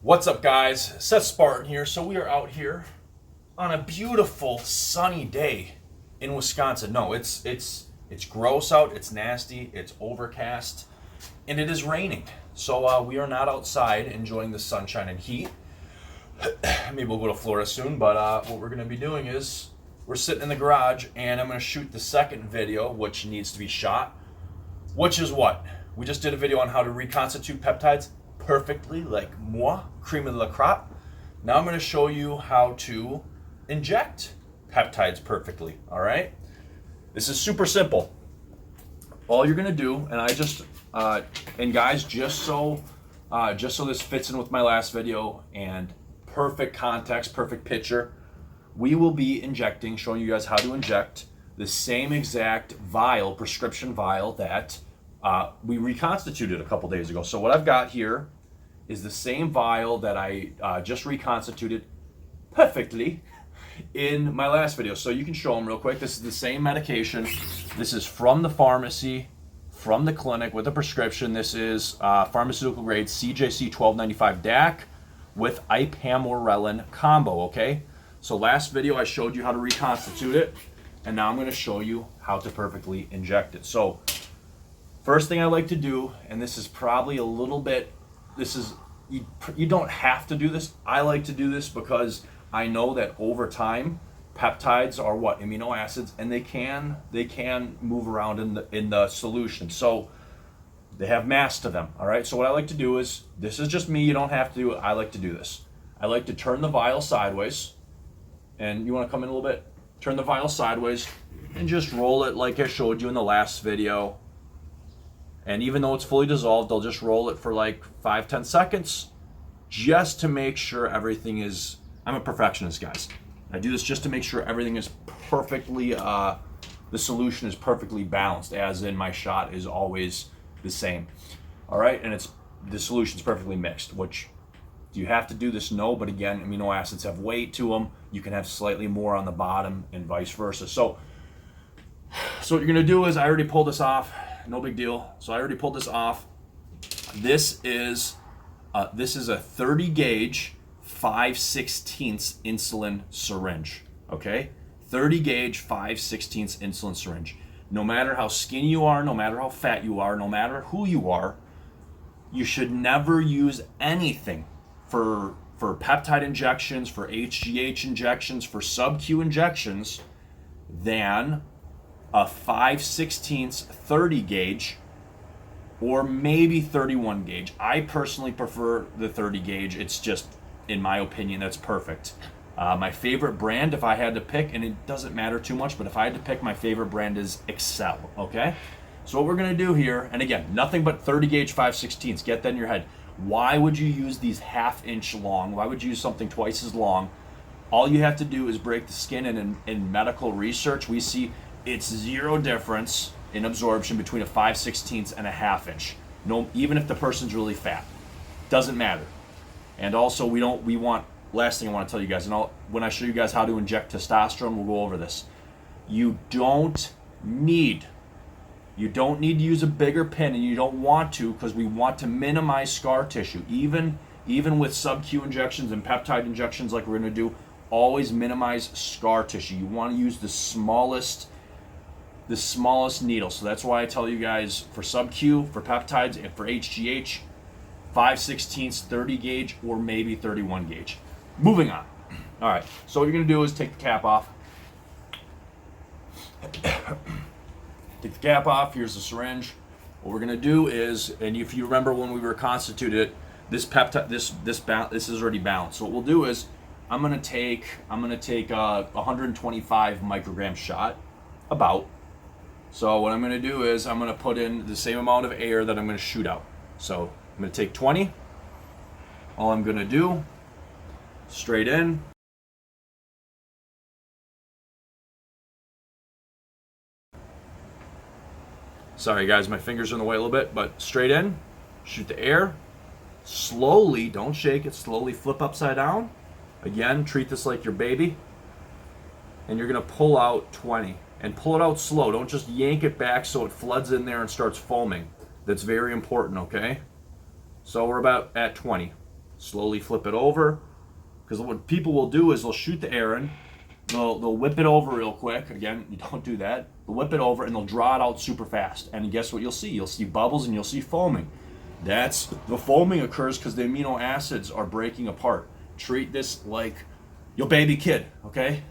What's up, guys? Seth Spartan here. So we are out here on a beautiful sunny day in Wisconsin. No, it's gross out, it's nasty, it's overcast, and it is raining. So we are not outside enjoying the sunshine and heat. Maybe we'll go to Florida soon, but what we're going to be doing is we're sitting in the garage, and I'm going to shoot the second video, which needs to be shot, which is what? We just did a video on how to reconstitute peptides perfectly, like moi, cream of the crop. Now I'm going to show you how to inject peptides perfectly. All right, this is super simple. All you're going to do, and and guys, just so this fits in with my last video and perfect context, perfect picture, we will be injecting, showing you guys how to inject the same exact vial, prescription vial that we reconstituted a couple days ago. So what I've got here is the same vial that I just reconstituted perfectly in my last video. So you can show them real quick. This is the same medication. This is from the pharmacy, from the clinic with a prescription. This is pharmaceutical grade CJC 1295 DAC with ipamorelin combo, okay? So last video I showed you how to reconstitute it, and now I'm going to show you how to perfectly inject it. So first thing I like to do, and this is probably a little bit, you don't have to do this. I like to do this because I know that over time, peptides are what? Amino acids, and they can move around in the solution. So they have mass to them, all right? So what I like to do is, this is just me, you don't have to do it. I like to do this. I like to turn the vial sideways, and you want to come in a little bit, turn the vial sideways, and just roll it like I showed you in the last video. And even though it's fully dissolved, I'll just roll it for like 5-10 seconds just to make sure everything is, I'm a perfectionist, guys. I do this just to make sure everything is perfectly, the solution is perfectly balanced, as in my shot is always the same. All right, and the solution is perfectly mixed, which, do you have to do this? No, but again, amino acids have weight to them. You can have slightly more on the bottom and vice versa. So what you're gonna do is, I already pulled this off. No big deal. So I already pulled this off. This is a 30 gauge 5/16 insulin syringe. Okay, 30 gauge 5/16 insulin syringe. No matter how skinny you are, no matter how fat you are, no matter who you are, you should never use anything for peptide injections, for HGH injections, for sub-Q injections than a 5/16 30 gauge or maybe 31 gauge. I personally prefer the 30 gauge. It's just, in my opinion, that's perfect. My favorite brand, if I had to pick, and it doesn't matter too much, but if I had to pick, my favorite brand is Excel, okay? So what we're gonna do here, and again, nothing but 30 gauge 5/16, get that in your head. Why would you use these 1/2 inch long? Why would you use something twice as long? All you have to do is break the skin, and in medical research, we see it's zero difference in absorption between a 5/16 and a 1/2 inch. No, even if the person's really fat, doesn't matter. And also, last thing I want to tell you guys, and when I show you guys how to inject testosterone, we'll go over this. You don't need to use a bigger pin, and you don't want to, because we want to minimize scar tissue. Even with sub-Q injections and peptide injections like we're going to do, always minimize scar tissue. You want to use the smallest needle. So that's why I tell you guys, for sub-Q, for peptides, and for HGH, 5/16 30 gauge or maybe 31 gauge. Moving on. All right, so what you're going to do is take the cap off. Take the cap off. Here's the syringe. What we're going to do is, and if you remember when we reconstituted it, this peptide, this is already balanced. So what we'll do is, I'm going to take a 125 microgram shot, about. So what I'm going to do is, I'm going to put in the same amount of air that I'm going to shoot out. So I'm going to take 20. All I'm going to do, straight in. Sorry guys, my fingers are in the way a little bit, but straight in, shoot the air. Slowly, don't shake it, slowly flip upside down. Again, treat this like your baby. And you're going to pull out 20. And pull it out slow. Don't just yank it back so it floods in there and starts foaming. That's very important, okay? So we're about at 20. Slowly flip it over, because what people will do is they'll shoot the air in, they'll whip it over real quick. Again, you don't do that. They'll whip it over and they'll draw it out super fast. And guess what you'll see? You'll see bubbles and you'll see foaming. The foaming occurs because the amino acids are breaking apart. Treat this like your baby kid, okay?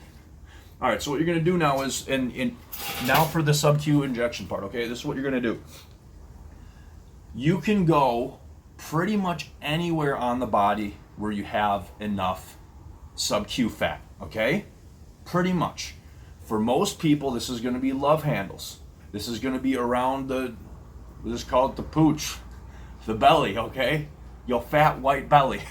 All right, so what you're gonna do now is, now for the sub-Q injection part, okay? This is what you're gonna do. You can go pretty much anywhere on the body where you have enough sub-Q fat, okay? Pretty much. For most people, this is gonna be love handles. This is gonna be around we'll just call it the pooch, the belly, okay? Your fat white belly.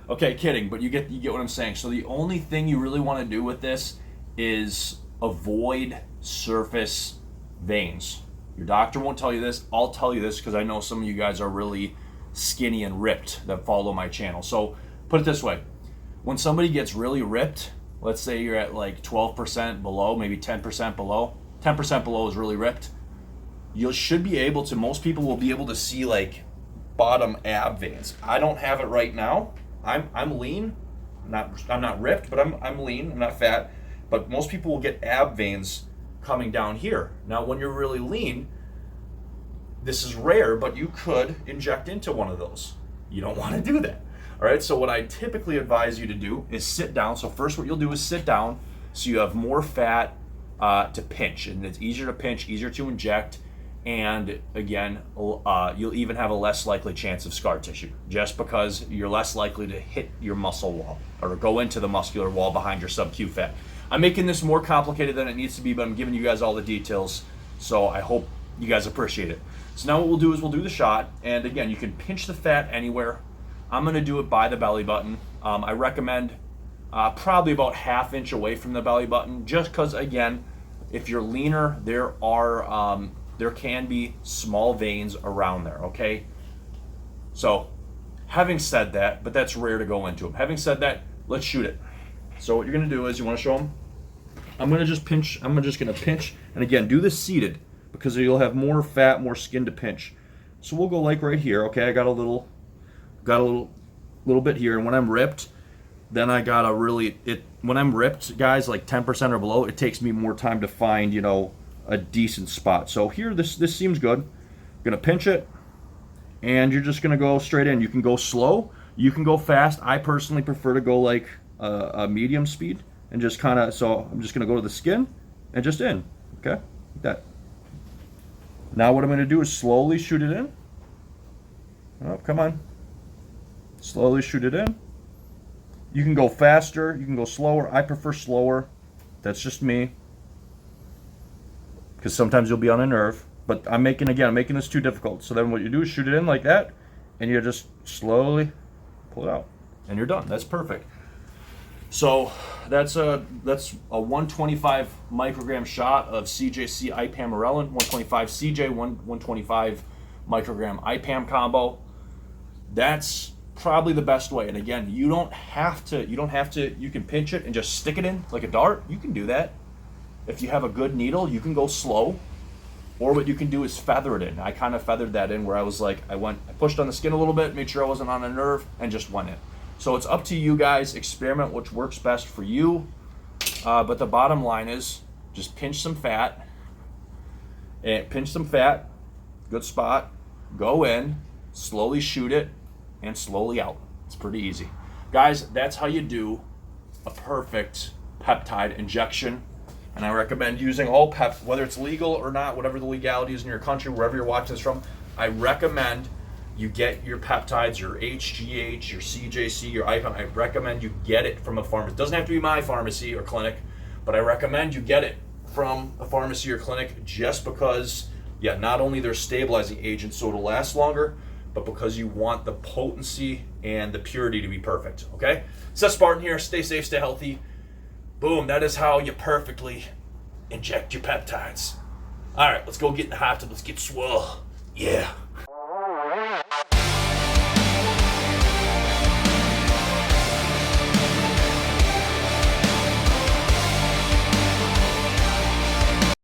Okay, kidding, but you get what I'm saying. So the only thing you really want to do with this is avoid surface veins. Your doctor won't tell you this. I'll tell you this because I know some of you guys are really skinny and ripped that follow my channel. So put it this way. When somebody gets really ripped, let's say you're at like 12% below, maybe 10% below. 10% below is really ripped. You should be able to, most people will be able to see like bottom ab veins. I don't have it right now. I'm lean, I'm not ripped, but I'm lean, I'm not fat. But most people will get ab veins coming down here. Now, when you're really lean, this is rare, but you could inject into one of those. You don't want to do that. All right, so what I typically advise you to do is sit down. So first what you'll do is sit down so you have more fat to pinch, and it's easier to pinch, easier to inject. And again, you'll even have a less likely chance of scar tissue, just because you're less likely to hit your muscle wall or go into the muscular wall behind your sub-Q fat. I'm making this more complicated than it needs to be, but I'm giving you guys all the details, so I hope you guys appreciate it. So now what we'll do is we'll do the shot, and again, you can pinch the fat anywhere. I'm gonna do it by the belly button. I recommend probably about 1/2 inch away from the belly button, just because, again, if you're leaner, there can be small veins around there, okay? So, having said that, but that's rare to go into them. Having said that, let's shoot it. So what you're gonna do is, you wanna show them? I'm just gonna pinch, and again, do this seated, because you'll have more fat, more skin to pinch. So we'll go like right here, okay? I got a little bit here, and when I'm ripped, then I gotta when I'm ripped, guys, like 10% or below, it takes me more time to find, a decent spot. So here, this seems good. I'm gonna pinch it, and you're just gonna go straight in. You can go slow, you can go fast. I personally prefer to go like a medium speed, and just kind of, so I'm just gonna go to the skin and just in, okay, like that. Now what I'm gonna do is slowly shoot it in. Oh, come on. Slowly shoot it in. You can go faster, you can go slower. I prefer slower. That's just me, because sometimes you'll be on a nerve. But I'm making this too difficult. So then what you do is shoot it in like that, and you just slowly pull it out, and you're done. That's perfect. So that's a 125 microgram shot of CJC ipamorelin, 125 CJ, 125 microgram IPAM combo. That's probably the best way. And again, you can pinch it and just stick it in like a dart. You can do that. If you have a good needle, you can go slow, or what you can do is feather it in. I kind of feathered that in, where I was like, I pushed on the skin a little bit, made sure I wasn't on a nerve, and just went in. So it's up to you guys. Experiment which works best for you. But the bottom line is, just pinch some fat, good spot, go in, slowly shoot it, and slowly out. It's pretty easy. Guys, that's how you do a perfect peptide injection. And I recommend using all whether it's legal or not, whatever the legality is in your country, wherever you're watching this from. I recommend you get your peptides, your HGH, your CJC, your IPAM. I recommend you get it from a pharmacy. It doesn't have to be my pharmacy or clinic, but I recommend you get it from a pharmacy or clinic, just because, yeah, not only they're stabilizing agents so it'll last longer, but because you want the potency and the purity to be perfect, okay? Seth Spartan here. Stay safe, stay healthy. Boom, that is how you perfectly inject your peptides. All right, let's go get in the hot tub. Let's get swole. Yeah.